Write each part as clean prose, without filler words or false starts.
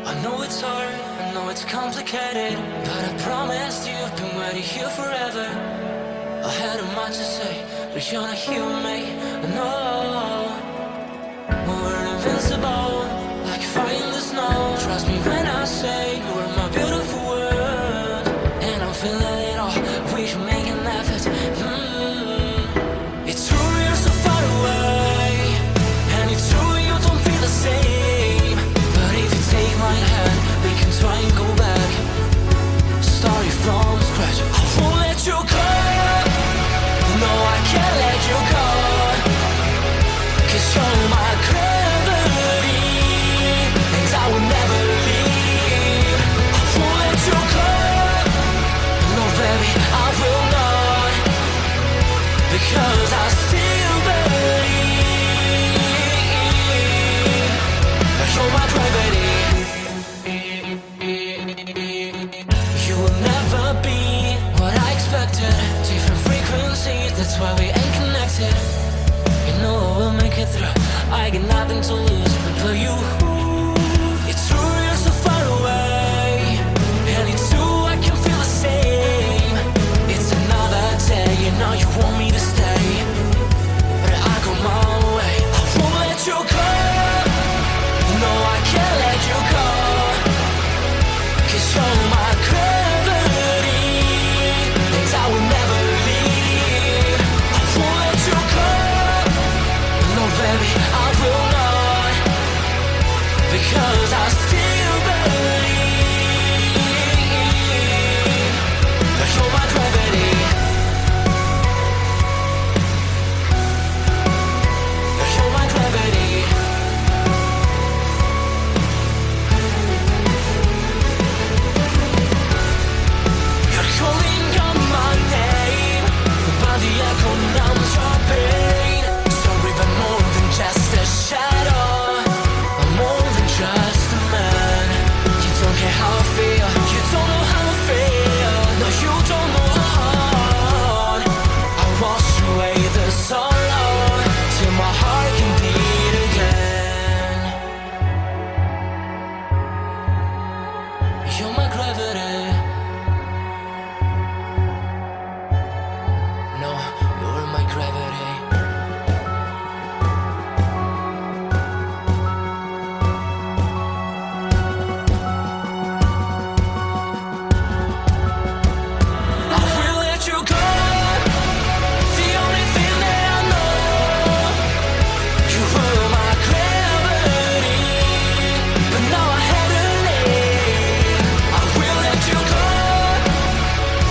I know it's hard, I know it's complicated, but I promised you I've been waiting here forever. I had a much to say, but you're not here with me. No, we're invincible, like fire in the snow. Trust me when I say you are my beautiful world, and I'm feeling it all. We should make an effort. It's true you're so far away, and it's true you don't feel the same. But if you take my hand, we can try and go back. Starting from scratch, I won't let you go. No, I can't let you go, 'cause you're my gravity, and I will never leave. I won't let you go. No, baby, I will not, because I still believe. You're my gravity. You will never be what I expected. Different frequencies, that's why we ain't connected. You know I will make it through. I got nothing to lose but you. It's true you're so far away, and it's true I can feel the same. It's another day, you know you want me to stay, but I go my way. I won't let you go. No, I can't let you go, 'cause you're my gravity, and I will never leave. I won't let you go. No, baby, I will not, because I still believe. You're my gravity. You're my gravity. You're calling out my name, but the echo numbs your pain. Sorry, but more than just a shadow, I'm more than just a man. You don't care how I feel, you don't know how I feel. No, you don't know how. I wash away the sorrow till my heart can beat again. You're my gravity. No, you're my gravity. I will let you go. The only thing that I know, you were my gravity, but now I had to leave. I will let you go.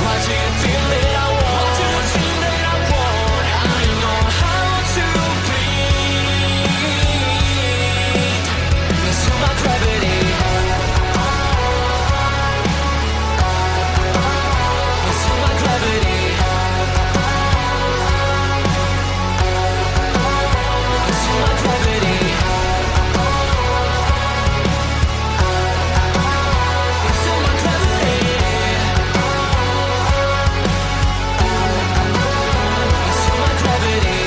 Why do you think that I want? Why do you think that I want? I know how to breathe into my gravity. Into my gravity. Into my gravity. Into my gravity. Into my gravity.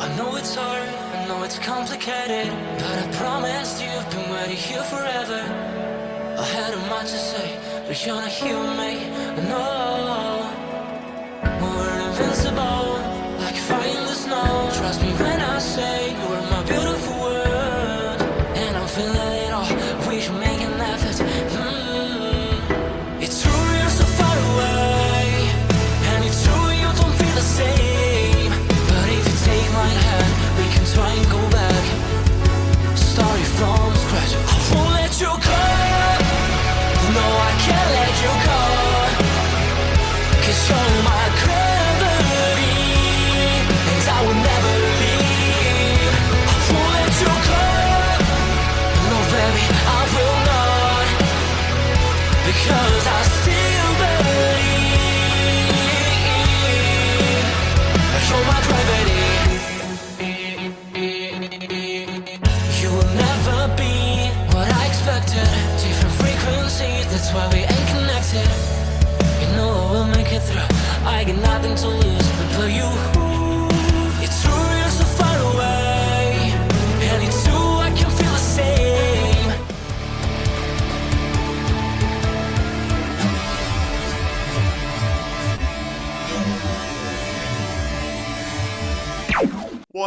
I know it's hard, I know it's complicated, but I promised you I've been waiting here forever. I had a much to say, but you're not here with me. No, we're invincible, like fire in the snow. Trust me when I say you are my beautiful world, and I'm feeling it all. We should make an effort. It's true you're so far away, and it's true you don't feel the same. But if you take my hand, we can try and go back. Starting from scratch, I won't let you go. No, I can't let you go, 'cause you're my gravity, and I will never leave. I won't let you go. No, baby, I will not.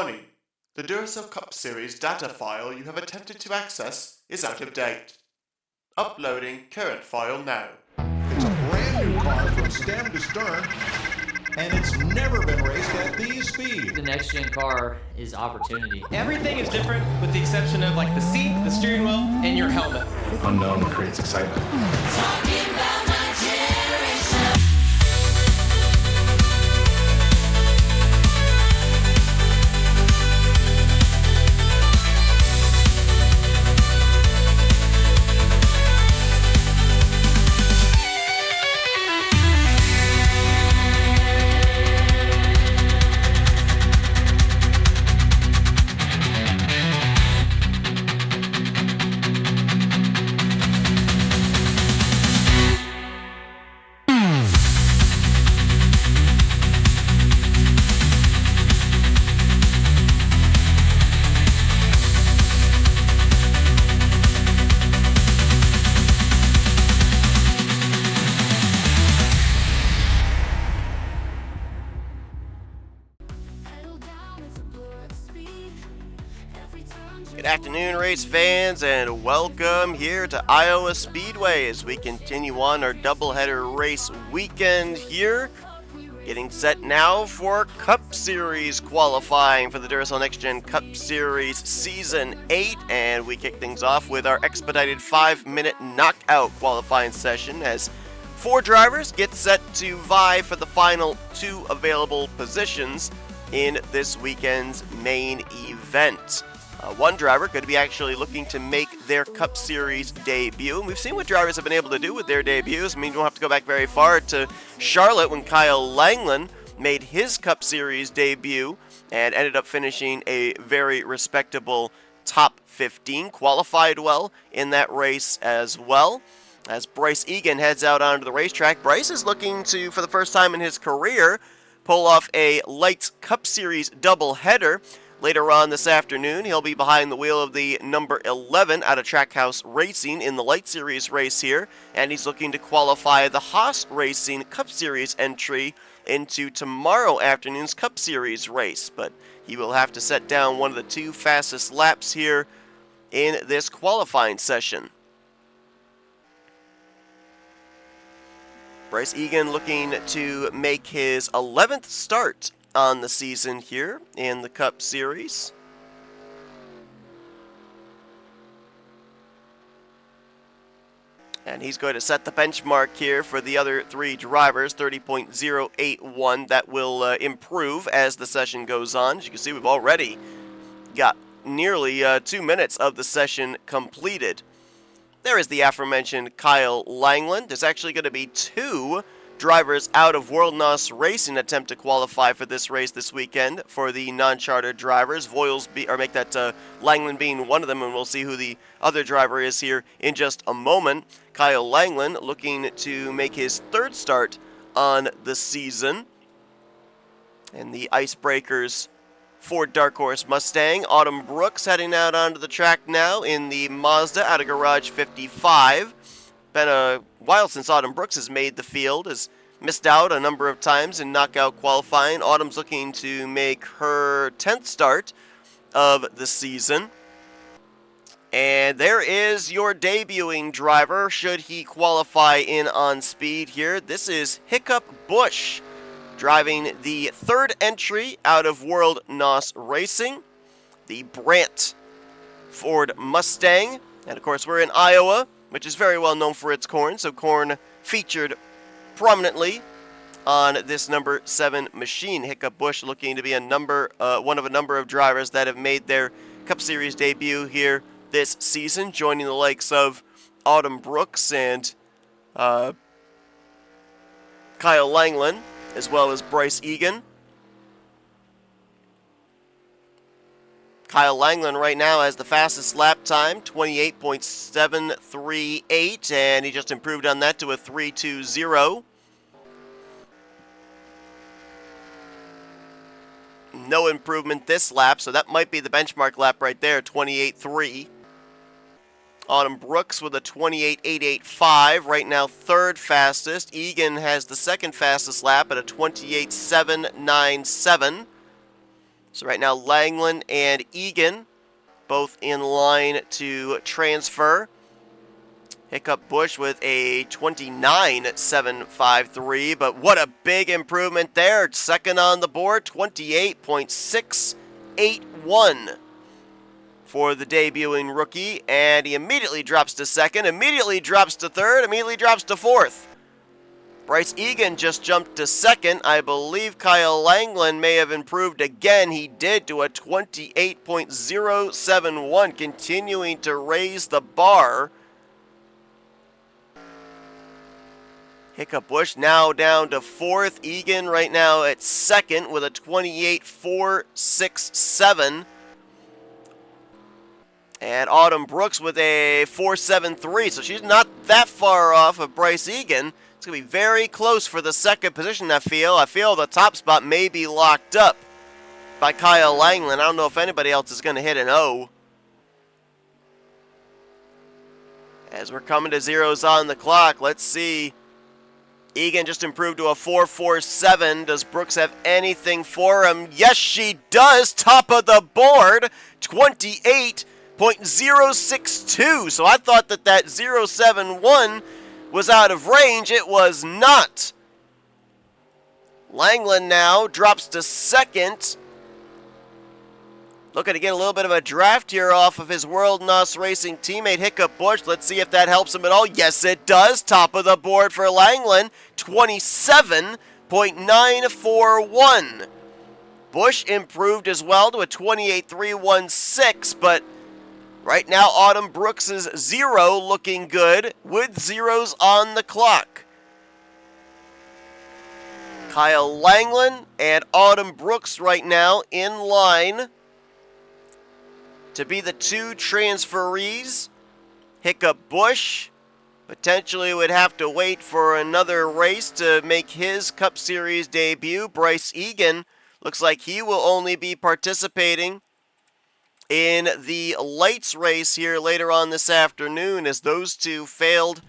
Warning. The Duracell Cup Series data file you have attempted to access is out of date. Uploading current file now. It's a brand new car from stem to stern, and it's never been raced at these speeds. The next gen car is opportunity. Everything is different with the exception of like the seat, the steering wheel, and your helmet. Unknown creates excitement. Talking about my generation. Good afternoon, race fans, and welcome here to Iowa Speedway as we continue on our doubleheader race weekend here. Getting set now for Cup Series qualifying for the Duracell Next Gen Cup Series Season 8, and we kick things off with our expedited 5-minute knockout qualifying session as 4 drivers get set to vie for the final 2 available positions in this weekend's main event. One driver could be actually looking to make their Cup Series debut. And we've seen what drivers have been able to do with their debuts. I mean, you don't have to go back very far to Charlotte when Kyle Langland made his Cup Series debut and ended up finishing a very respectable top 15. Qualified well in that race as well. As Bryce Egan heads out onto the racetrack, Bryce is looking to, for the first time in his career, pull off a Lights Cup Series doubleheader. Later on this afternoon, he'll be behind the wheel of the number 11 out of Trackhouse Racing in the Light Series race here, and he's looking to qualify the Haas Racing Cup Series entry into tomorrow afternoon's Cup Series race. But he will have to set down one of the 2 fastest laps here in this qualifying session. Bryce Egan looking to make his 11th start on the season here in the Cup Series. And he's going to set the benchmark here for the other 3 drivers, 30.081. That will improve as the session goes on. As you can see, we've already got nearly 2 minutes of the session completed. There is the aforementioned Kyle Langland. There's actually going to be 2 drivers out of World NOS Racing attempt to qualify for this race this weekend for the non-chartered drivers. Langland being one of them, and we'll see who the other driver is here in just a moment. Kyle Langland looking to make his 3rd start on the season. And the Icebreakers Ford Dark Horse Mustang. Autumn Brooks heading out onto the track now in the Mazda out of Garage 55. Been a while since Autumn Brooks has made the field, has missed out a number of times in knockout qualifying. Autumn's looking to make her 10th start of the season. And there is your debuting driver, should he qualify in on speed here. This is Hiccup Bush, driving the 3rd entry out of World NOS Racing, the Brandt Ford Mustang. And of course, we're in Iowa, which is very well known for its corn, so corn featured prominently on this number 7 machine. Hiccup Bush looking to be one of a number of drivers that have made their Cup Series debut here this season, joining the likes of Autumn Brooks and Kyle Langland, as well as Bryce Egan. Kyle Langland right now has the fastest lap time, 28.738, and he just improved on that to a 3.20. No improvement this lap, so that might be the benchmark lap right there, 28.3. Autumn Brooks with a 28.885, right now 3rd fastest. Egan has the 2nd fastest lap at a 28.797. So right now, Langland and Egan both in line to transfer. Hiccup Bush with a 29.753, but what a big improvement there. Second on the board, 28.681 for the debuting rookie, and he immediately drops to second, immediately drops to third, immediately drops to fourth. Bryce Egan just jumped to second. I believe Kyle Langland may have improved again. He did to a 28.071, continuing to raise the bar. Hiccup Bush now down to fourth. Egan right now at second with a 28.467. And Autumn Brooks with a 4.73. So she's not that far off of Bryce Egan. It's going to be very close for the second position, I feel. I feel the top spot may be locked up by Kyle Langland. I don't know if anybody else is going to hit an O. As we're coming to zeros on the clock, let's see. Egan just improved to a 4.47. Does Brooks have anything for him? Yes, she does. Top of the board, 28.062. So I thought that 0.71 was out of range. It was not. Langland now drops to second. Looking to get a little bit of a draft here off of his World NOS Racing teammate Hiccup Bush. Let's see if that helps him at all. Yes, it does. Top of the board for Langland, 27.941. Bush improved as well to a 28.316, but right now Autumn Brooks' 0 looking good with zeros on the clock. Kyle Langland and Autumn Brooks right now in line to be the two transferees. Hiccup Bush potentially would have to wait for another race to make his Cup Series debut. Bryce Egan looks like he will only be participating in the lights race here later on this afternoon, as those two failed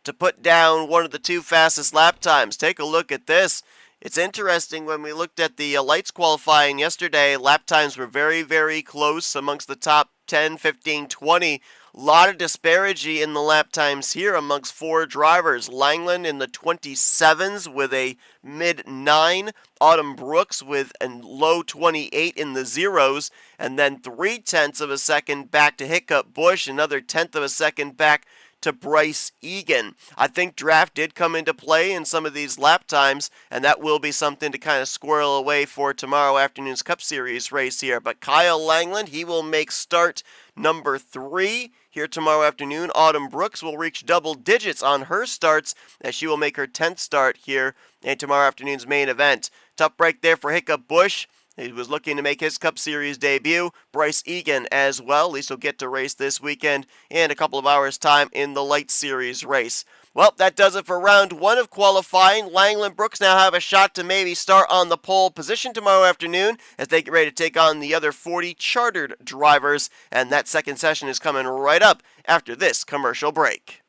to put down one of the two fastest lap times. Take a look at this. It's interesting, when we looked at the lights qualifying yesterday, lap times were very, very close amongst the top 10, 15, 20. A lot of disparity in the lap times here amongst four drivers. Langland in the 27s with a mid-9. Autumn Brooks with a low 28 in the zeros. And then 0.3 of a second back to Hiccup Bush. Another 1/10 of a second back to Bryce Egan. I think draft did come into play in some of these lap times, and that will be something to kind of squirrel away for tomorrow afternoon's Cup Series race here. But Kyle Langland, he will make start number 3 here tomorrow afternoon. Autumn Brooks will reach double digits on her starts, as she will make her 10th start here in tomorrow afternoon's main event. Tough break there for Hiccup Bush. He was looking to make his Cup Series debut. Bryce Egan as well. At least he'll get to race this weekend in a couple of hours' time in the Light Series race. Well, that does it for round 1 of qualifying. Langland Brooks now have a shot to maybe start on the pole position tomorrow afternoon as they get ready to take on the other 40 chartered drivers. And that second session is coming right up after this commercial break.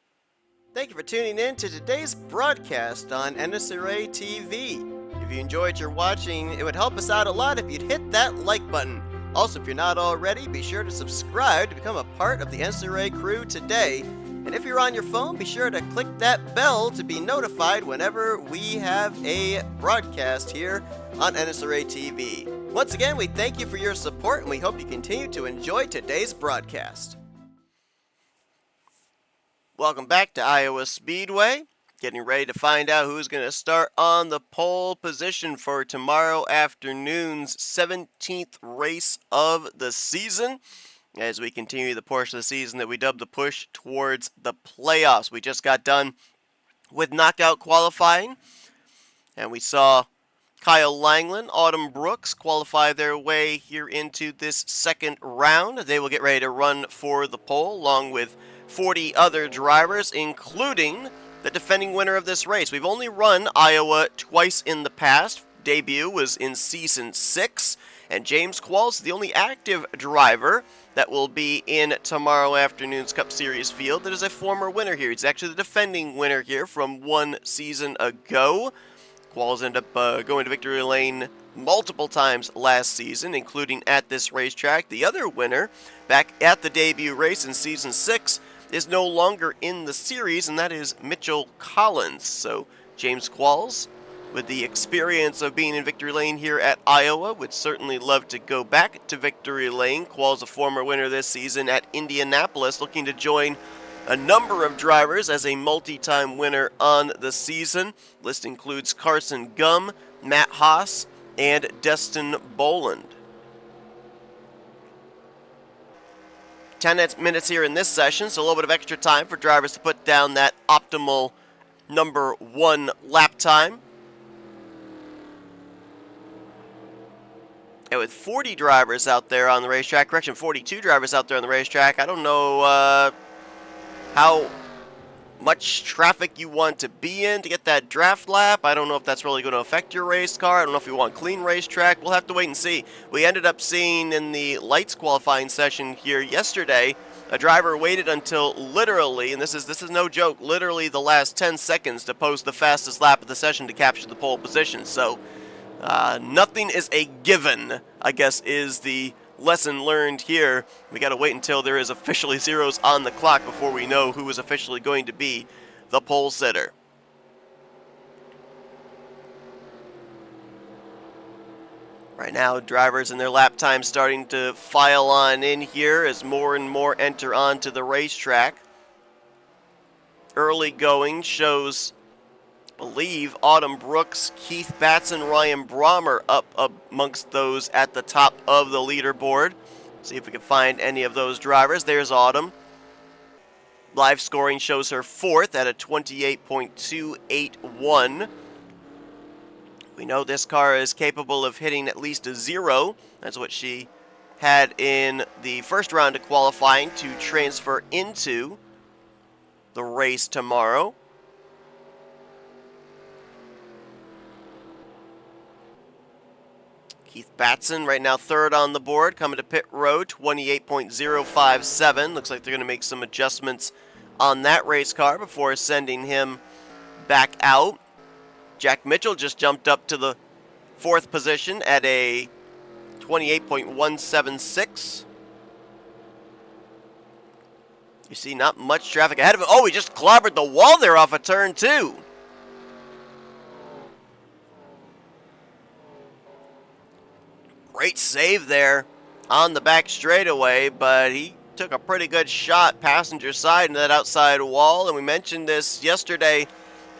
Thank you for tuning in to today's broadcast on NNSCRA TV. If you enjoyed your watching, it would help us out a lot if you'd hit that like button. Also, if you're not already, be sure to subscribe to become a part of the NNSCRA crew today. And if you're on your phone, be sure to click that bell to be notified whenever we have a broadcast here on NNSCRA TV. Once again, we thank you for your support, and we hope you continue to enjoy today's broadcast. Welcome back to Iowa Speedway. Getting ready to find out who's going to start on the pole position for tomorrow afternoon's 17th race of the season, as we continue the portion of the season that we dubbed the push towards the playoffs. We just got done with knockout qualifying, and we saw Kyle Langland, Autumn Brooks qualify their way here into this second round. They will get ready to run for the pole along with 40 other drivers, including the defending winner of this race. We've only run Iowa twice in the past. Debut was in Season 6, and James Qualls is the only active driver that will be in tomorrow afternoon's Cup Series field that is a former winner here. He's actually the defending winner here from one season ago. Qualls ended up going to victory lane multiple times last season, including at this racetrack. The other winner, back at the debut race in Season 6, is no longer in the series, and that is Mitchell Collins. So James Qualls, with the experience of being in victory lane here at Iowa, would certainly love to go back to victory lane. Qualls, a former winner this season at Indianapolis, looking to join a number of drivers as a multi-time winner on the season. List includes Carson Gum, Matt Haas, and Destin Boland. 10 minutes here in this session, so a little bit of extra time for drivers to put down that optimal number 1 lap time. And with 40 drivers out there on the racetrack, 42 drivers out there on the racetrack, I don't know how much traffic you want to be in to get that draft lap. I don't know if that's really going to affect your race car. I don't know if you want clean racetrack. We'll have to wait and see. We ended up seeing in the lights qualifying session here yesterday, a driver waited until literally, and this is no joke, literally the last 10 seconds to post the fastest lap of the session to capture the pole position. So nothing is a given, I guess, is the lesson learned here. We got to wait until there is officially zeros on the clock before we know who is officially going to be the pole sitter. Right now, drivers and their lap time starting to file on in here as more and more enter onto the racetrack. Early going shows, I believe, Autumn Brooks, Keith Batson, Ryan Brommer up amongst those at the top of the leaderboard. See if we can find any of those drivers. There's Autumn. Live scoring shows her 4th at a 28.281. We know this car is capable of hitting at least a 0. That's what she had in the first round of qualifying to transfer into the race tomorrow. Keith Batson right now 3rd on the board, coming to pit road, 28.057. Looks like they're going to make some adjustments on that race car before sending him back out. Jack Mitchell just jumped up to the 4th position at a 28.176. You see not much traffic ahead of him. Oh, he just clobbered the wall there off of turn 2. Great save there on the back straightaway, but he took a pretty good shot passenger side into that outside wall, and we mentioned this yesterday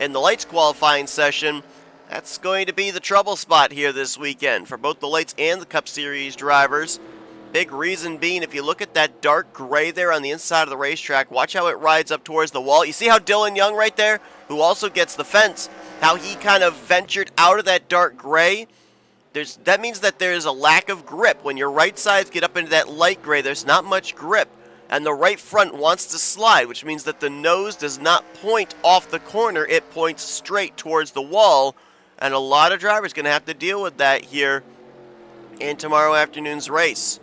in the lights qualifying session. That's going to be the trouble spot here this weekend for both the lights and the Cup Series drivers. Big reason being, if you look at that dark gray there on the inside of the racetrack, watch how it rides up towards the wall. You see how Dylan Young right there, who also gets the fence, how he kind of ventured out of that dark gray? That means that there's a lack of grip. When your right sides get up into that light gray, there's not much grip. And the right front wants to slide, which means that the nose does not point off the corner. It points straight towards the wall. And a lot of drivers are going to have to deal with that here in tomorrow afternoon's race.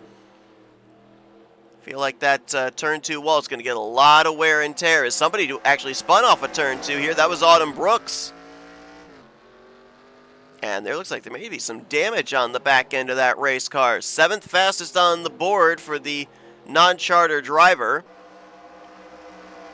I feel like that turn 2 wall is going to get a lot of wear and tear. As somebody who actually spun off of turn 2 here, that was Autumn Brooks. And there looks like there may be some damage on the back end of that race car. 7th fastest on the board for the non-charter driver.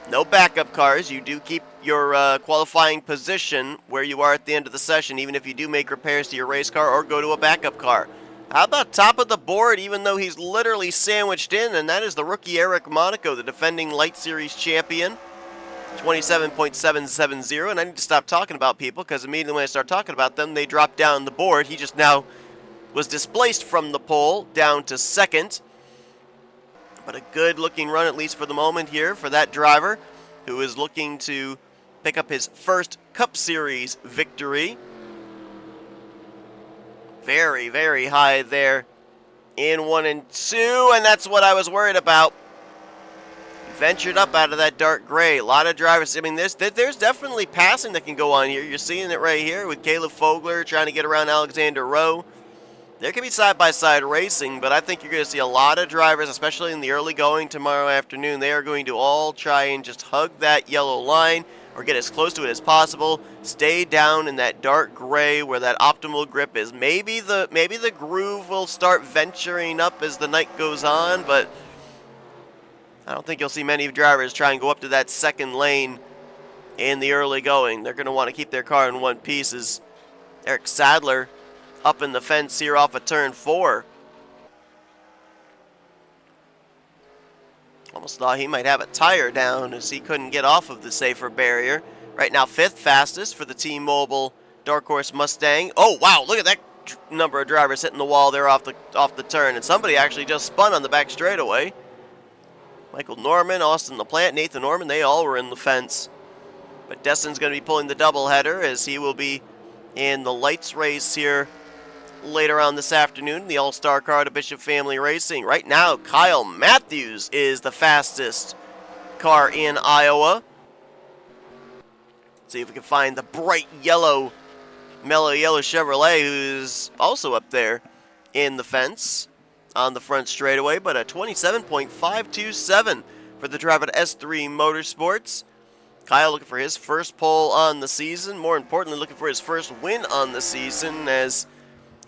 No backup cars. You do keep your qualifying position where you are at the end of the session, even if you do make repairs to your race car or go to a backup car. How about top of the board, even though he's literally sandwiched in, and that is the rookie Eric Monaco, the defending Light Series champion. 27.770, and I need to stop talking about people because immediately when I start talking about them, they drop down the board. He just now was displaced from the pole down to 2nd. But a good looking run, at least for the moment here, for that driver who is looking to pick up his first Cup Series victory. Very, very high there in 1 and 2, and that's what I was worried about. Ventured up out of that dark gray. A lot of drivers. I mean, there's definitely passing that can go on here. You're seeing it right here with Caleb Fogler trying to get around Alexander Rowe. There could be side-by-side racing, but I think you're going to see a lot of drivers, especially in the early going tomorrow afternoon. They are going to all try and just hug that yellow line, or get as close to it as possible. Stay down in that dark gray where that optimal grip is. Maybe the groove will start venturing up as the night goes on, but I don't think you'll see many drivers try and go up to that second lane in the early going. They're going to want to keep their car in one piece. As Eric Sadler up in the fence here off of turn 4. Almost thought he might have a tire down as he couldn't get off of the safer barrier. Right now, 5th fastest for the T-Mobile Dark Horse Mustang. Oh, wow, look at that number of drivers hitting the wall there off the turn. And somebody actually just spun on the back straightaway. Michael Norman, Austin LaPlante, Nathan Norman, they all were in the fence. But Destin's going to be pulling the doubleheader as he will be in the lights race here later on this afternoon, the All-Star car to Bishop Family Racing. Right now, Kyle Matthews is the fastest car in Iowa. Let's see if we can find the bright yellow, mellow yellow Chevrolet, who's also up there in the fence on the front straightaway, but a 27.527 for the driver at S3 Motorsports. Kyle looking for his first pole on the season, more importantly looking for his first win on the season, as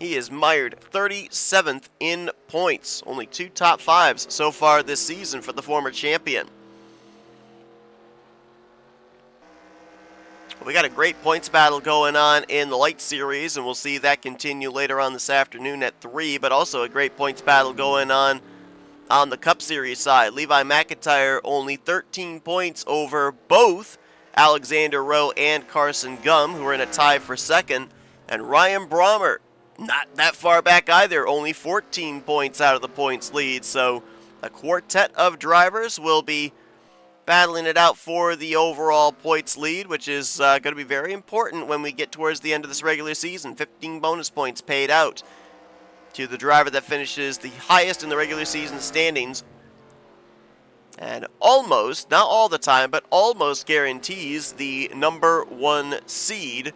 he is mired 37th in points. Only 2 top 5s so far this season for the former champion. We got a great points battle going on in the Light Series, and we'll see that continue later on this afternoon at 3, but also a great points battle going on the Cup Series side. Levi McIntyre only 13 points over both Alexander Rowe and Carson Gum, who are in a tie for second, and Ryan Brommer not that far back either, only 14 points out of the points lead. So a quartet of drivers will be battling it out for the overall points lead, which is going to be very important when we get towards the end of this regular season. 15 bonus points paid out to the driver that finishes the highest in the regular season standings, and almost, not all the time, but almost guarantees the number 1 seed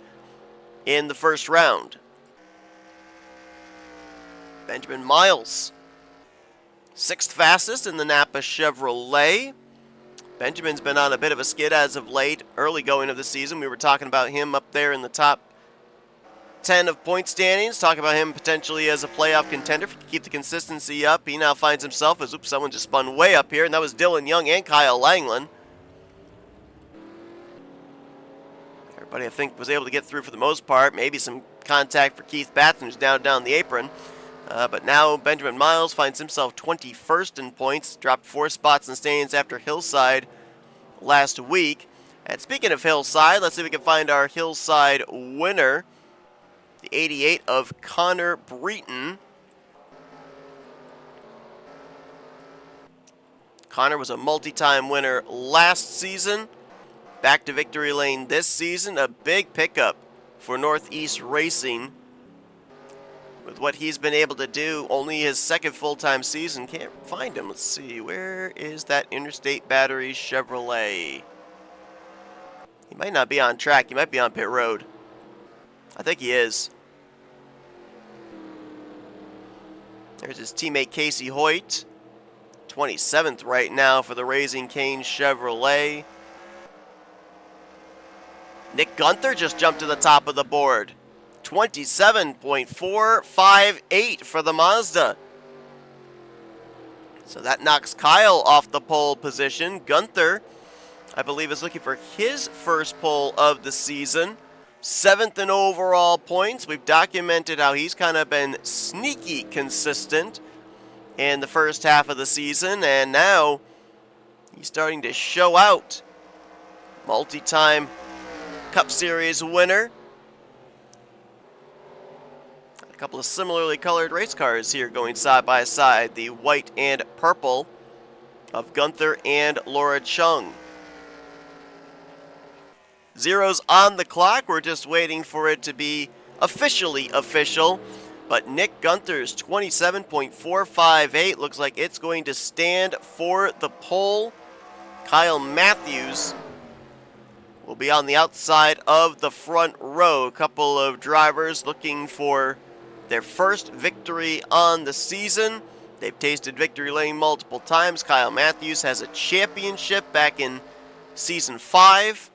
in the first round. Benjamin Miles, 6th fastest in the Napa Chevrolet. Benjamin's been on a bit of a skid as of late, early going of the season. We were talking about him up there in the top 10 of point standings, talking about him potentially as a playoff contender if he can keep the consistency up. He now finds himself as, someone just spun way up here, and that was Dylan Young and Kyle Langland. Everybody, I think, was able to get through for the most part. Maybe some contact for Keith Batson, who's down the apron. But now Benjamin Miles finds himself 21st in points, dropped 4 spots in standings after Hillside last week. And speaking of Hillside, let's see if we can find our Hillside winner, the 88 of Connor Breton. Connor was a multi-time winner last season, back to victory lane this season. A big pickup for Northeast Racing. With what he's been able to do, only his second full-time season. Can't find him. Let's see. Where is that Interstate Battery Chevrolet? He might not be on track. He might be on pit road. I think he is. There's his teammate Casey Hoyt. 27th right now for the Raising Cane Chevrolet. Nick Gunther just jumped to the top of the board. 27.458 for the Mazda. So that knocks Kyle off the pole position. Gunther, I believe, is looking for his first pole of the season. 7th in overall points. We've documented how he's kind of been sneaky consistent in the first half of the season, and now he's starting to show out. Multi-time Cup Series winner. A couple of similarly colored race cars here going side by side. The white and purple of Gunther and Laura Chung. Zeros on the clock. We're just waiting for it to be officially official. But Nick Gunther's 27.458 looks like it's going to stand for the pole. Kyle Matthews will be on the outside of the front row. A couple of drivers looking for their first victory on the season. They've tasted victory lane multiple times. Kyle Matthews has a championship back in Season 5.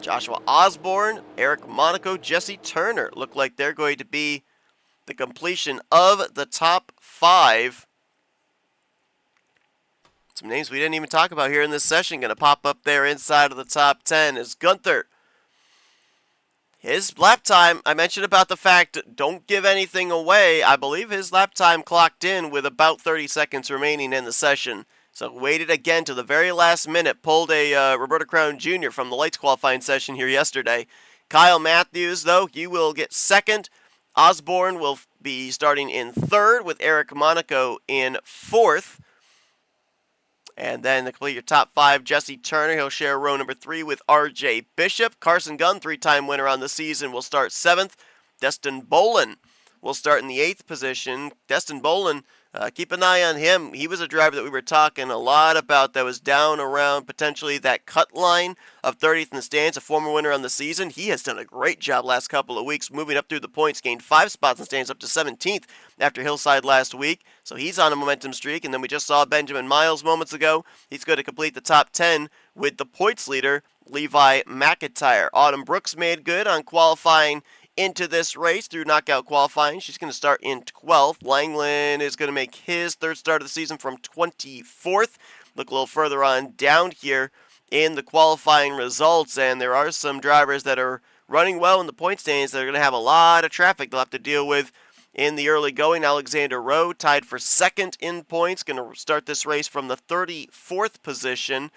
Joshua Osborne, Eric Monaco, Jesse Turner look like they're going to be the completion of the top 5. Some names we didn't even talk about here in this session going to pop up there inside of the top 10 is Gunther. His lap time, I mentioned about the fact, don't give anything away. I believe his lap time clocked in with about 30 seconds remaining in the session. So waited again to the very last minute, pulled a Roberto Crown Jr. from the lights qualifying session here yesterday. Kyle Matthews, though, he will get second. Osborne will be starting in third with Eric Monaco in fourth. And then to complete your top 5, Jesse Turner, he'll share row number 3 with R.J. Bishop. Carson Gunn, 3-time winner on the season, will start 7th. Destin Bolin will start in the 8th position. Destin Bolin, keep an eye on him. He was a driver that we were talking a lot about that was down around potentially that cut line of 30th in the stands, a former winner on the season. He has done a great job last couple of weeks moving up through the points, gained 5 spots in the stands up to 17th after Hillside last week. So he's on a momentum streak. And then we just saw Benjamin Miles moments ago. He's going to complete the top 10 with the points leader, Levi McIntyre. Autumn Brooks made good on qualifying into this race through knockout qualifying. She's going to start in 12th. Langland is going to make his third start of the season from 24th. Look a little further on down here in the qualifying results, and there are some drivers that are running well in the point stands that are going to have a lot of traffic they'll have to deal with in the early going. Alexander Rowe tied for second in points, going to start this race from the 34th position.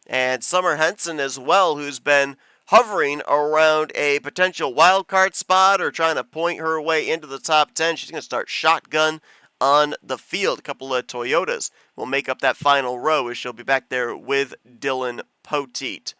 And Summer Henson as well, who's been hovering around a potential wild card spot or trying to point her way into the top 10. She's going to start shotgun on the field. A couple of Toyotas will make up that final row as she'll be back there with Dylan Poteet.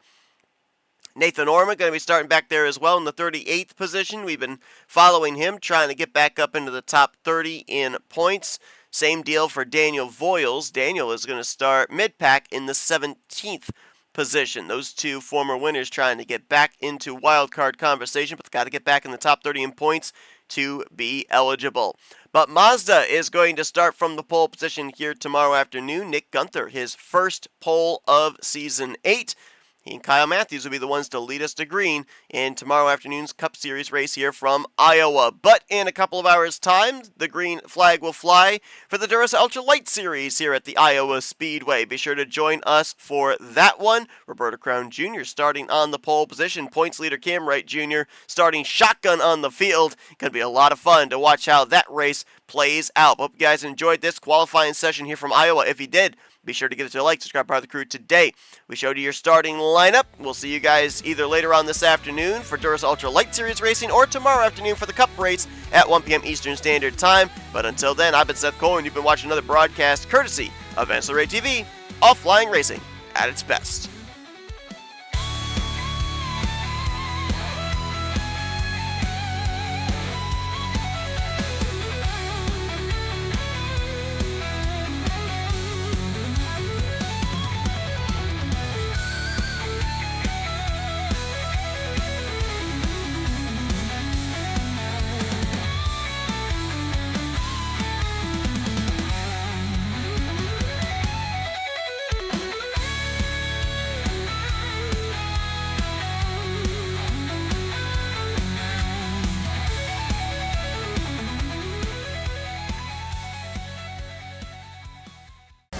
Nathan Orman going to be starting back there as well in the 38th position. We've been following him, trying to get back up into the top 30 in points. Same deal for Daniel Voiles. Daniel is going to start mid-pack in the 17th position. Those two former winners trying to get back into wild card conversation, but got to get back in the top 30 in points to be eligible. But Mazda is going to start from the pole position here tomorrow afternoon. Nick Gunther, his first pole of season 8. He and Kyle Matthews will be the ones to lead us to green in tomorrow afternoon's Cup Series race here from Iowa. But in a couple of hours' time, the green flag will fly for the Duracell Ultra Light Series here at the Iowa Speedway. Be sure to join us for that one. Roberto Crown Jr. starting on the pole position. Points leader Cam Wright Jr. starting shotgun on the field. Going to be a lot of fun to watch how that race plays out. Hope you guys enjoyed this qualifying session here from Iowa. If you did, be sure to give it to a like, subscribe, part of the crew today. We showed you your starting lineup. We'll see you guys either later on this afternoon for Duracell Ultra Light Series racing or tomorrow afternoon for the Cup race at 1 p.m. Eastern Standard Time. But until then, I've been Seth Cole, and you've been watching another broadcast courtesy of NNSCRA TV, Offline Racing at its best.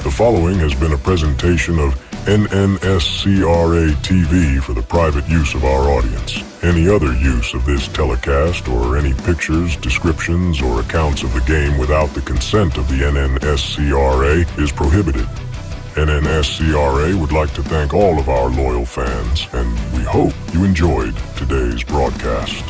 The following has been a presentation of NNSCRA TV for the private use of our audience. Any other use of this telecast or any pictures, descriptions, or accounts of the game without the consent of the NNSCRA is prohibited. NNSCRA would like to thank all of our loyal fans, and we hope you enjoyed today's broadcast.